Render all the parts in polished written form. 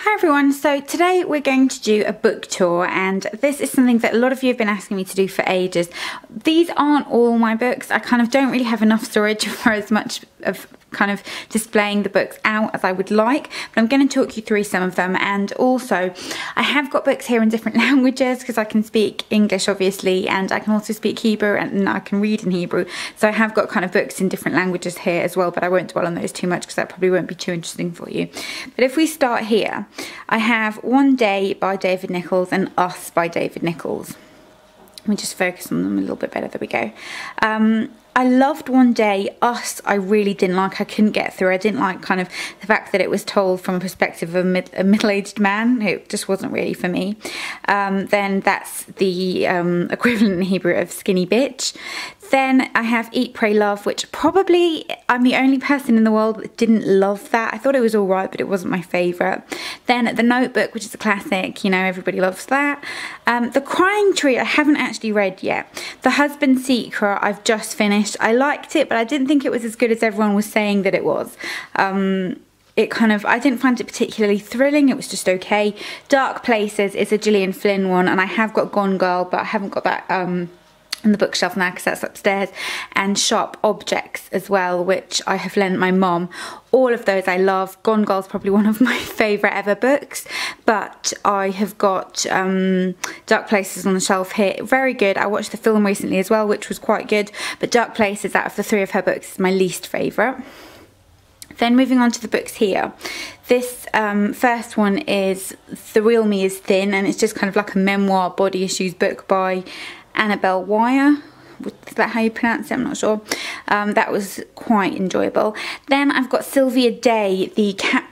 Hi everyone, so today we're going to do a book tour, and this is something that a lot of you have been asking me to do for ages. These aren't all my books. I kind of don't really have enough storage for as much of kind of displaying the books out as I would like, but I'm going to talk you through some of them. And also I have got books here in different languages because I can speak English obviously, and I can also speak Hebrew, and I can read in Hebrew, so I have got kind of books in different languages here as well, but I won't dwell on those too much because that probably won't be too interesting for you. But if we start here, I have One Day by David Nicholls and Us by David Nicholls. Let me just focus on them a little bit better. There we go. I loved One Day. Us, I really didn't like. I couldn't get through. I didn't like kind of the fact that it was told from a perspective of a middle-aged man. It just wasn't really for me. Then that's the equivalent in Hebrew of Skinny Bitch. Then I have Eat, Pray, Love, which probably I'm the only person in the world that didn't love that. I thought it was all right, but it wasn't my favourite. Then The Notebook, which is a classic, you know, everybody loves that. The Crying Tree, I haven't actually read yet. The Husband's Secret, I've just finished. I liked it, but I didn't think it was as good as everyone was saying that it was. I didn't find it particularly thrilling. It was just okay. Dark Places is a Gillian Flynn one, and I have got Gone Girl, but I haven't got that on the bookshelf now because that's upstairs. And Sharp Objects as well, which I have lent my mum. All of those I love. Gone Girl's probably one of my favourite ever books, but I have got Dark Places on the shelf here. Very good. I watched the film recently as well, which was quite good, but Dark Places, out of the three of her books, is my least favourite. Then moving on to the books here. This first one is The Real Me is Thin, and it's just kind of like a memoir body issues book by Annabelle Wire. Is that how you pronounce it? I'm not sure. That was quite enjoyable. Then I've got Sylvia Day,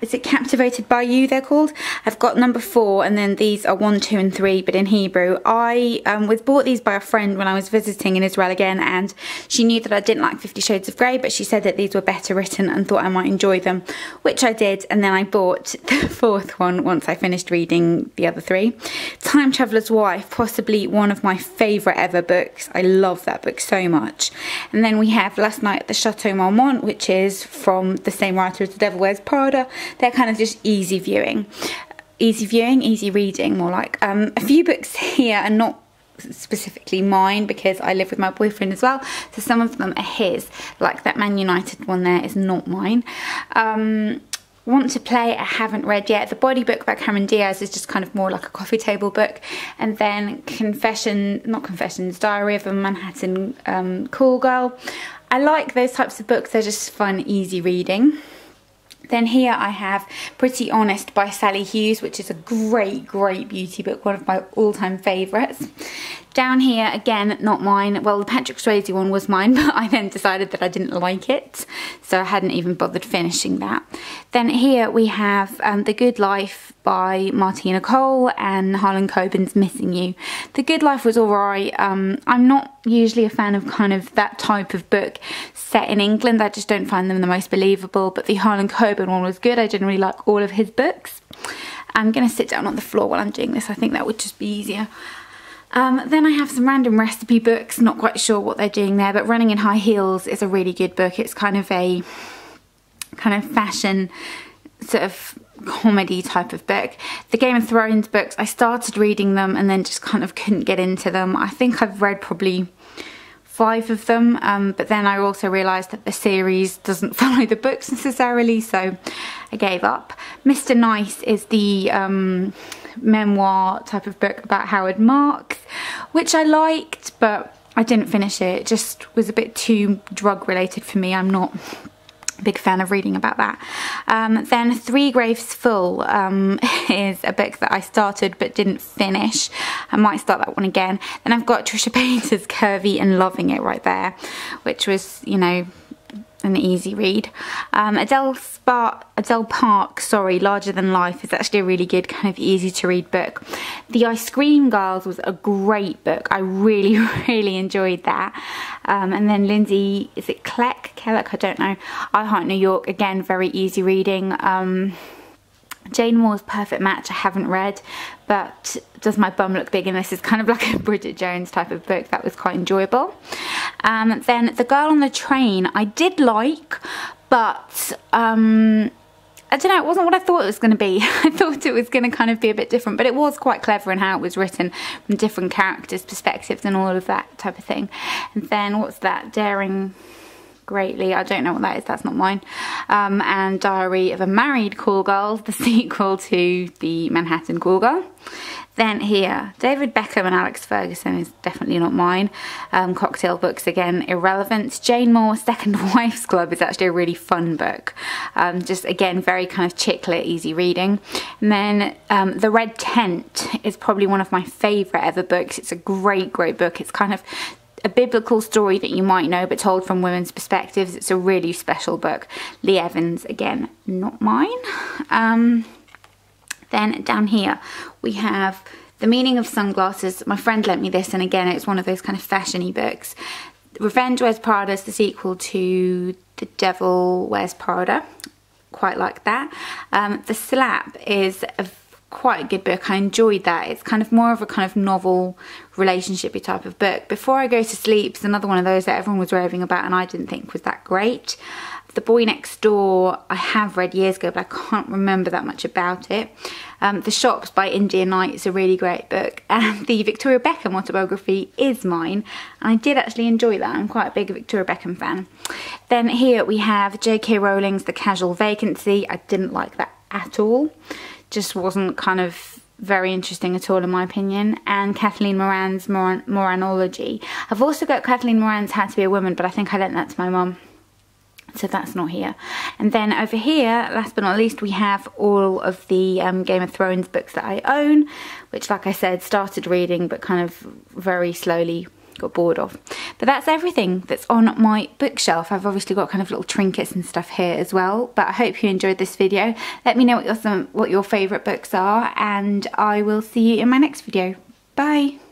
is it Captivated by You they're called? I've got number 4, and then these are 1, 2 and 3, but in Hebrew. I was bought these by a friend when I was visiting in Israel again, and she knew that I didn't like 50 Shades of Grey, but she said that these were better written and thought I might enjoy them, which I did. And then I bought the 4th one once I finished reading the other 3. Time Traveller's Wife, possibly one of my favourite ever books. I love that book so much. And then we have Last Night at the Chateau Marmont, which is from the same writer as The Devil Wears Prada. They're kind of just easy reading, more like. A few books here are not specifically mine because I live with my boyfriend as well, so some of them are his, like that Man United one there is not mine. Want to Play, I haven't read yet. The Body Book by Cameron Diaz is just kind of more like a coffee table book. And then Diary of a Manhattan Cool Girl. I like those types of books. They're just fun, easy reading. Then here I have Pretty Honest by Sally Hughes, which is a great beauty book, one of my all-time favourites. Down here, again, not mine. Well, the Patrick Swayze one was mine, but I then decided that I didn't like it, so I hadn't even bothered finishing that. Then here we have The Good Life by Martina Cole and Harlan Coben's Missing You. The Good Life was alright. I'm not usually a fan of kind of that type of book set in England. I just don't find them the most believable, but the Harlan Coben one was good. I generally like all of his books. I'm going to sit down on the floor while I'm doing this. I think that would just be easier. Then I have some random recipe books, not quite sure what they're doing there, but Running in High Heels is a really good book. It's kind of a fashion sort of comedy type of book. The Game of Thrones books, I started reading them and then just kind of couldn't get into them. I think I've read probably 5 of them, but then I also realised that the series doesn't follow the books necessarily, so I gave up. Mr. Nice is the memoir type of book about Howard Marks, which I liked, but I didn't finish it. It just was a bit too drug related for me. I'm not a big fan of reading about that. Then Three Graves Full is a book that I started but didn't finish. I might start that one again. Then I've got Trisha Paytas' Curvy and Loving It right there, which was, you know, an easy read. Adele Park, Larger Than Life is actually a really good, kind of easy to read book. The Ice Cream Girls was a great book. I really enjoyed that. And then Lindsay, is it Kelleck? I don't know. I Heart New York, again, very easy reading. Jane Moore's Perfect Match I haven't read, but Does My Bum Look Big? And this is kind of like a Bridget Jones type of book. That was quite enjoyable. Then The Girl on the Train I did like, but I don't know, it wasn't what I thought it was going to be. I thought it was going to kind of be a bit different, but it was quite clever in how it was written from different characters' perspectives and all of that type of thing. And then what's that? Daring Greatly, I don't know what that is, that's not mine. And Diary of a Married Call Girl, the sequel to the Manhattan Call Girl. Then here, David Beckham and Alex Ferguson is definitely not mine. Cocktail books, again, irrelevant. Jane Moore, Second Wife's Club is actually a really fun book. Just, again, very kind of chick lit, easy reading. And then The Red Tent is probably one of my favourite ever books. It's a great, great book. It's kind of a biblical story that you might know, but told from women's perspectives. It's a really special book. Lee Evans, again, not mine. Then down here we have The Meaning of Sunglasses. My friend lent me this, and again, it's one of those kind of fashion-y books. Revenge Wears Prada is the sequel to The Devil Wears Prada. Quite like that. The Slap is quite a good book. I enjoyed that. It's kind of more of a kind of novel relationshipy type of book. Before I Go to Sleep is another one of those that everyone was raving about and I didn't think was that great. The Boy Next Door I have read years ago, but I can't remember that much about it. The Shops by India Knight is a really great book, and the Victoria Beckham autobiography is mine, and I did actually enjoy that. I'm quite a big Victoria Beckham fan. Then here we have J.K. Rowling's The Casual Vacancy. I didn't like that at all. Just wasn't kind of very interesting at all in my opinion. And Kathleen Moran's Moranology. I've also got Kathleen Moran's How to Be a Woman, but I think I lent that to my mum, so that's not here. And then over here, last but not least, we have all of the Game of Thrones books that I own, which, like I said, started reading but kind of very slowly got bored of. But that's everything that's on my bookshelf. I've obviously got kind of little trinkets and stuff here as well, but I hope you enjoyed this video. Let me know what your favourite books are, and I will see you in my next video. Bye!